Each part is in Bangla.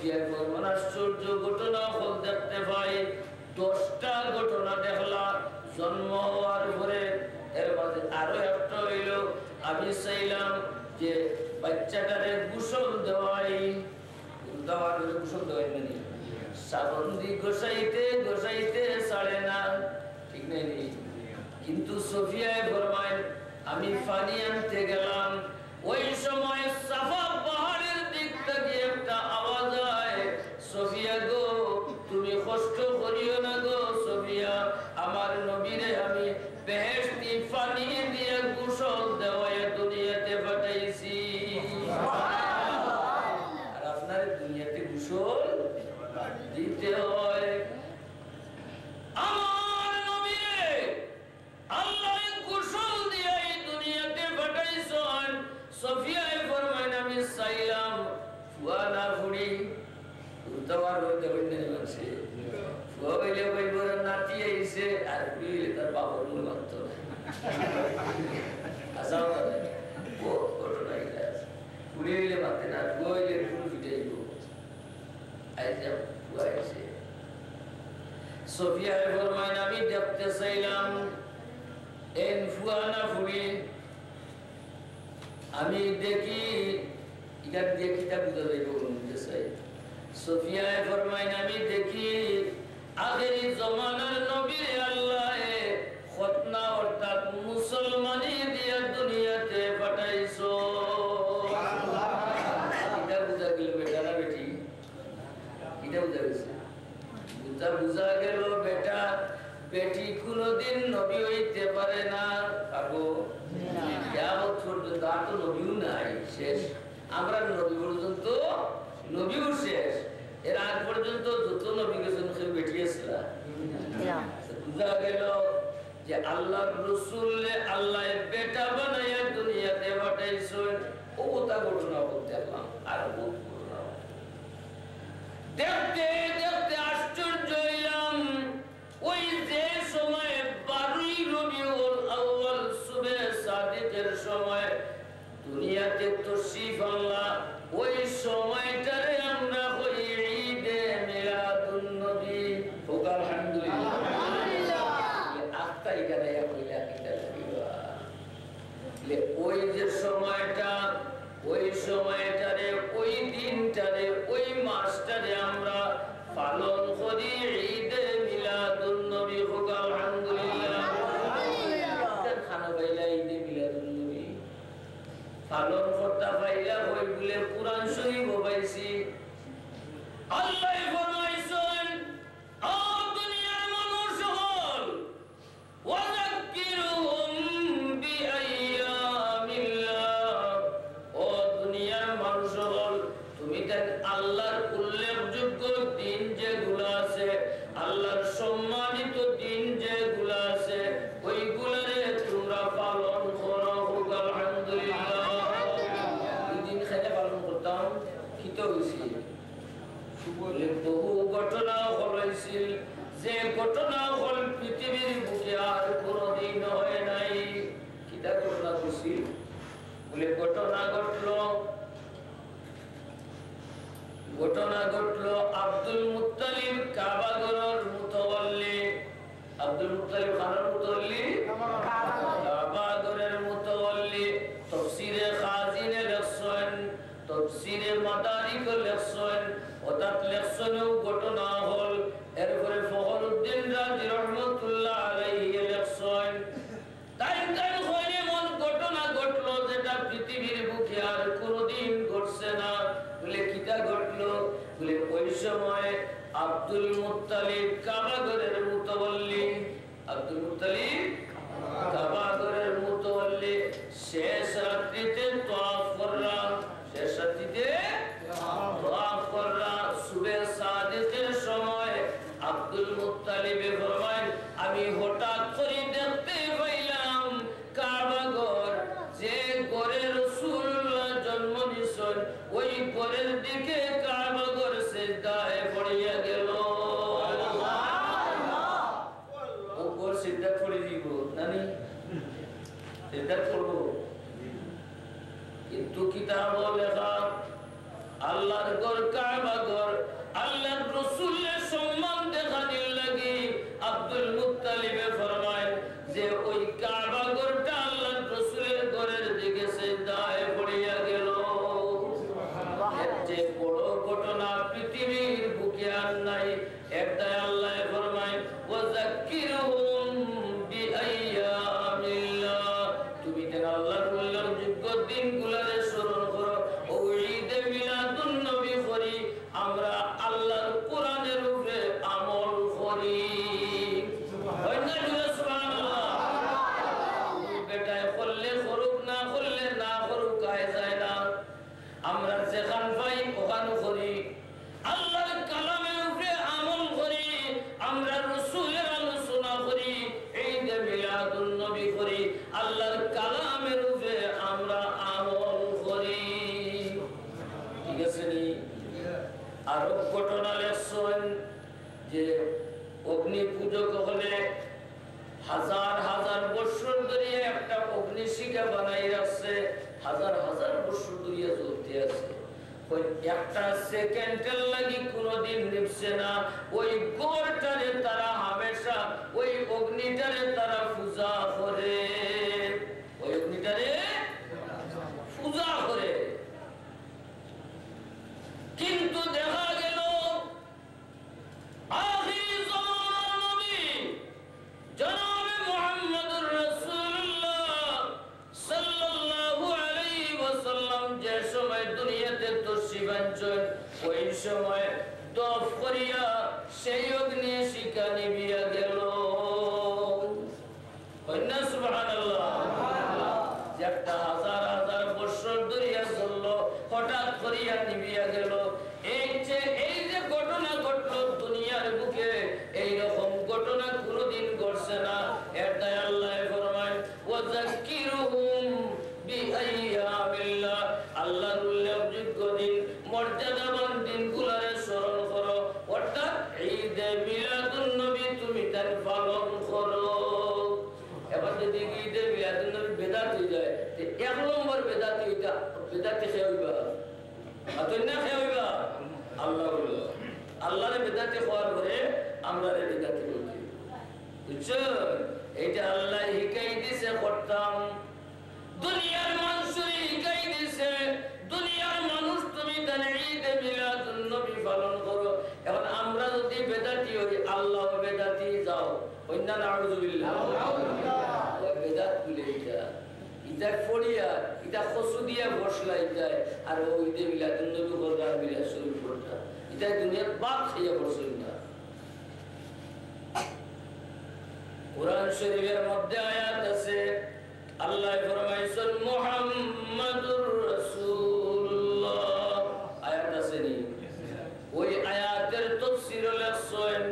সোফিয়ায় ফরমান আশ্চর্য ঘটনা হল দেখতে পাই 10টা ঘটনা দেখলাম জন্ম হওয়ার পরে এর মাঝে আরো একটা হইল আমি চাইলাম যে বাচ্চাটারে গোসল দেওয়াই গোসল দেওয়াই মানে সাবন্দি গোসাইতে গোসাইতে ছাড়ে না ঠিক নেই কিন্তু সোফিয়ায় ফরমায় আমি পানি আনতে গেলাম ওই সময় সাফা পাহাড়ের দিক থেকে একটা আওয়াজ হয় সোফিয়া গো তুমি কষ্ট করিও না গো সোফিয়া আমার নবীরে আমি বেহেশতি পানি দিয়ে গোসল দেওয়ায় দুনিয়াতে পাঠাইছি আর আপনার দুনিয়াতে গোসল দিতে হয় আমার নবীরে আল্লাহ গোসল দিয়ে এই দুনিয়াতে পাঠাইছেন সোফিয়ায় ফরমায় আমি চাইলাম ফুয়া না ফুড়ি উত্তর হইতে হইতে লাগছে ফুয়া হইলে ওই বড় নাতি আইছে আর ফুড়ি তার বাবার মূল মানত আসাও না ও ঘটনা এটা ফুড়ি হইলে মাতে না ফুয়া হইলে ফুল ফিটাইব আইসা ফুয়া আইছে সোফিয়ায় ফরমায় আমি দেখতে চাইলাম এন ফুয়া না ফুড়ি আমি দেখি এটা দেখিটা বুঝা যাইব বলতে চাই সোফিয়ায় ফরমায় আমি দেখি আগের জমানার নবী আল্লাহ খতনা অর্থাৎ মুসলমানি দিয়ে দুনিয়াতে পাঠাইছো এটা বুঝা গেল বেটা না বেটি এটা বুঝা গেছে বুঝা গেল বেটা বেটি কোনদিন নবী হইতে পারে না কাকু কিয়ামত পর্যন্ত আর তো নবীও নাই শেষ আমরা নবী পর্যন্ত নবীও শেষ এর আগ পর্যন্ত যত নবী গেছেন সে বেটি আসছিল বুঝা গেল যে আল্লাহর রাসূল আল্লাহ বেটা বানায়া দুনিয়াতে পাঠাইছেন ও তা ঘটনা বলতে আসলাম আর বহুত ঘটনা দেখতে দেখতে আশ্চর্য হইলাম ওই যে সময় 12ই রবিউল আউয়াল সুবে সাদিকের সময় দুনিয়াতে তশরিফ আল্লাহ ওই সময়টারে আমরা হই ঈদে মিলাদুন নবী আলহামদুলিল্লাহ আত্তা এখানে কইলা কিটা দিবা লে ওই যে সময়টা ওই সময়টারে ওই দিনটারে ওই মাসটারে আমরা পালন করি ঈদে মিলাদুন নবী আলহামদুলিল্লাহ খানা বাইলা ঈদে মিলাদুন নবী পালন করতে পাইলা হই বলে কুরআন শরীফ পাইছি আল্লাহ ফরমাইছেন ও দুনিয়ার মানুষ হল ওয়াযাক্কিরুহুম বিআইয়ামিল্লাহ ও দুনিয়ার মানুষ হল তুমি দেখ আল্লাহর উল্লেখযোগ্য দিন যেগুলো আছে আল্লাহর সম্মানিত দিন যেগুলো আছে ওইগুলোরে তোমরা পালন করো আলহামদুলিল্লাহ দিন খেলে পালন করতাম খিত হয়েছি বহু ঘটনা হয়েছিল যে ঘটনা হল পৃথিবীর বুকে আর কোনদিন হয় নাই কিটা ঘটনা করছি বলে ঘটনা ঘটলো আব্দুল মুত্তালিব কাবা ঘরের মুতাওয়াল্লি আব্দুল মুত্তালিব খানের মুতাওয়াল্লি কাবা ঘরের মুতাওয়াল্লি তাফসীরে খাজিনে লেখছেন তাফসীরে মাদারিক লেখছেন অর্থাৎ লেখছেনও ঘটনা হল এরপরে ফখরুদ্দিন রাজি রহমাতুল্লাহ আলাইহি লেখছেন তাই হইলে এমন ঘটনা ঘটলো যেটা পৃথিবীর বুকে আর কোনদিন ঘটছে না বলে কিটা ঘটলো বলে ওই সময় আব্দুল মুত্তালিব কাবা ঘরের মুতাওয়াল্লি আব্দুল মুত্তালিব কাবা ঘরের মুতাওয়াল্লি শেষ রাত্রিতে তাওয়াফ করলাম শেষ রাত্রিতে তাওয়াফ করলাম সুবে সাদিকের সময় আব্দুল মুত্তালিব ফরমায় আমি হঠাৎ করে দেখতে পাইলাম কাবা ঘর যে ঘরে রাসূলুল্লাহ জন্ম নিছেন ওই ঘরের দিকে কাবা ঘর সিজদায় পড়িয়া গেল ও ঘর সিজদা পড়ে দিব নানি সিজদা করব কিন্তু কিতাব লেখা আল্লাহর ঘর কাবা ঘর আল্লাহর রাসূলের সম্মান দেখানোর লাগি আব্দুল মুত্তালিবে ফরমায় যে ওই কাবা ঘরটা আল্লাহর রাসূলের ঘরের দিকে সিজদায় পড়িয়া গেল। এর যে বড় ঘটনা পৃথিবীর বুকে আর নাই। একটাই আল্লাহ ফরমায় ওয়াযাক্কিরহুম বিআইয়ামিল্লাহ, তুমি যেন আল্লাহর উল্লেখযোগ্য দিনগুলোরে স্মরণ করো। ও ঈদে মিলাদুন নবী করি, আমরা আল্লাহর কোরআনের উপরে আমল করি। সুবহানাল্লাহ। বেটায় করলে করুক, না করলে না করুক, কায় যায় না। আমরা যেখান পাই ওখান করি, আল্লাহর কালামের উপরে আমল করি, আমরা রাসূলের আলোচনা করি, ঈদে মিলাদুন নবী করি, আল্লাহর কালামের উপরে আমরা আমল করি। ঠিক আছে নি? আরো ঘটনা লেখছেন যে অগ্নি পূজক হলে হাজার হাজার বছর ধরে একটা অগ্নিশিখা বানাই রাখছে, হাজার হাজার বছর ধরে চলতে আছে। ওই একটা সেকেন্ডের লাগি কোনোদিন নিভছে না। ওই গোরটারে তারা হামেশা ওই অগ্নিটারে তারা পূজা করে, ওই অগ্নিটারে পূজা করে। কিন্তু দেখা গেল আখির জামানার নবী জনাবে মুহাম্মদুর রাসূলুল্লাহ সাল্লাল্লাহু আলাইহি ওয়াসাল্লাম যে সময় দুনিয়াতে তশরিফ আনছেন, ওই সময় দফ করিয়া সেই অগ্নি শিখা নিভিয়া গেল। সুবহানাল্লাহ। একটা হাজার হাজার বছর ধরিয়া চললো, হঠাৎ করিয়া নিভিয়া গেল। এই যে ঘটনা ঘটলো দুনিয়ার বুকে, এইরকম ঘটনা কোনোদিন ঘটছে না। এটাই আল্লাহ ফরমায় ওয়াযাক্কিরহুম বিআইয়ামিল্লাহ, আল্লাহর উল্লেখযোগ্য দিন, মর্যাদাবান দিনগুলোরে স্মরণ করো। অর্থাৎ ঈদে মিলাদুন নবী তুমি তার পালন করো। এবার যদি ঈদে মিলাদুন নবী বেদাত হয়ে যায়, এক নম্বর বেদাতি ওইটা বেদাতি খেয়ে হইবা, না খেয়ে হইবা আল্লাহ বলল। আল্লাহরে বেদাতি হওয়ার পরে আমরা বেদাতি বলছি, বুঝছো? এইটা আল্লাহ হিকাই দিছে করতাম, দুনিয়ার মানুষের হিকাই দিছে। দুনিয়ার মানুষ তুমি তার ঈদে মিলাদুন নবী পালন করো। এখন আমরা যদি বেদাতি হই, আল্লাহ বেদাতি যাও, কন্যা নাউযুবিল্লাহ। বেদাত বলে এটা ফড়িয়া এটা খসু দিয়া বসলা যায়, আর ওই ঈদে মিলাদুন নবী করবা, মিলাদ শরীফ পড়তা, এটা দুনিয়ার বাপ খাইয়া বসল না। কুরআন শরীফের মধ্যে আয়াত আছে, আল্লাহ ফরমাইছেন মুহাম্মাদুর রাসূলুল্লাহ, আয়াত আছে নি? ওই আয়াতের তাফসীর লেখছেন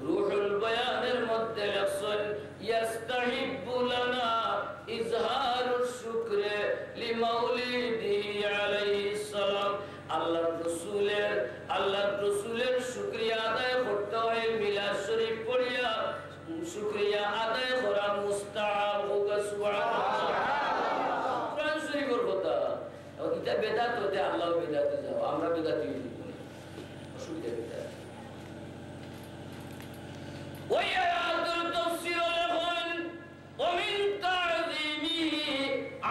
রূহুল বয়ানের মধ্যে লেখছেন ইয়াস্তাহিব্বু লানা ইজহারুশ শুকরে লিমাউলিদিহি আলাইহিস সালাম, আল্লাহর রাসূলের শুকরিয়া আদায় করতে হয় মিলাদ শরীফ পড়িয়া। শুকরিয়া আদায় করা মুস্তাহাব হোক। সুবহানাল্লাহ। কুরআন শরীফের কথা এটা বেদাত হতে আল্লাহ বেদাতে যাও, আমরা বেদাতি হই, অসুবিধা এটা। ওই আয়াতুল তাফসীর লেখেন ওমিন তা'যীমিহি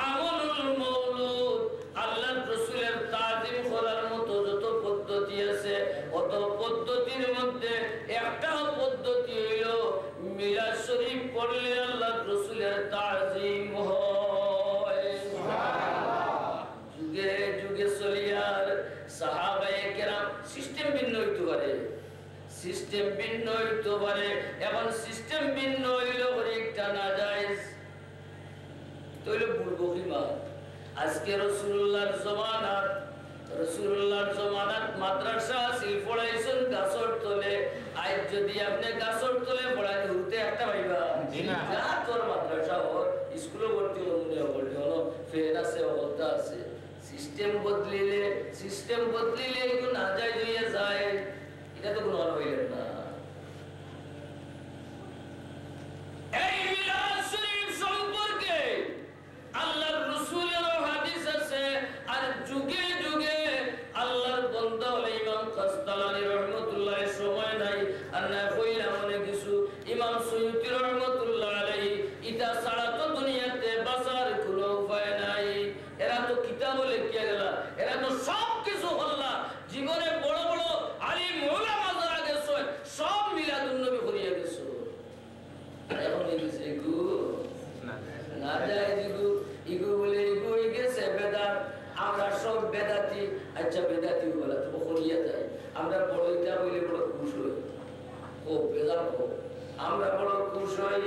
আমালুল মাওলুদ, আল্লাহর রাসূলের তাজিম করার মতো যত পদ্ধতি আছে, অত পদ্ধতির মধ্যে একটা পদ্ধতি হলো মিলাদ শরীফ পড়লে আল্লাহর রাসূলের তাজিম হয়। সুবহানাল্লাহ। যুগে যুগে চলিয়ার সাহাবায়ে কেরাম সিস্টেম ভিন্ন হইতে পারে, সিস্টেম ভিন্ন হইতে পারে। এখন সিস্টেম ভিন্ন হইলো একটা না জায়েজ, তাহলে বলবো কি মা? আজকে রাসূলুল্লাহর জমানাত মাদ্রাসা সিল পড়াইছেন গাছর তলে। আজ যদি আপনি গাছর তলে পড়াই উঠতে একটা পাইবা যা তোর মাদ্রাসা হোক, স্কুলে ভর্তি হলে হলো ফের আছে, অবস্থা আছে। সিস্টেম বদলিলে একটু না যায় হইয়া যায়, এটা তো কোনো হইলেন না। এই মিলাদ শরীফ সম্পর্কে আল্লাহর রাসূলের হাদিস আছে, আর যুগে যুগে আল্লাহর বান্দা ইমাম কাসতালা যায় ইগু ইগু বলে ইগু হয়ে গেছে বেদাত, আমরা সব বেদাতি। আচ্ছা বেদাতি বলে তো করিয়া যায়, আমরা বড় এটা বলে বড় খুশ হই, ও বেদাত, আমরা বড় খুশ হই।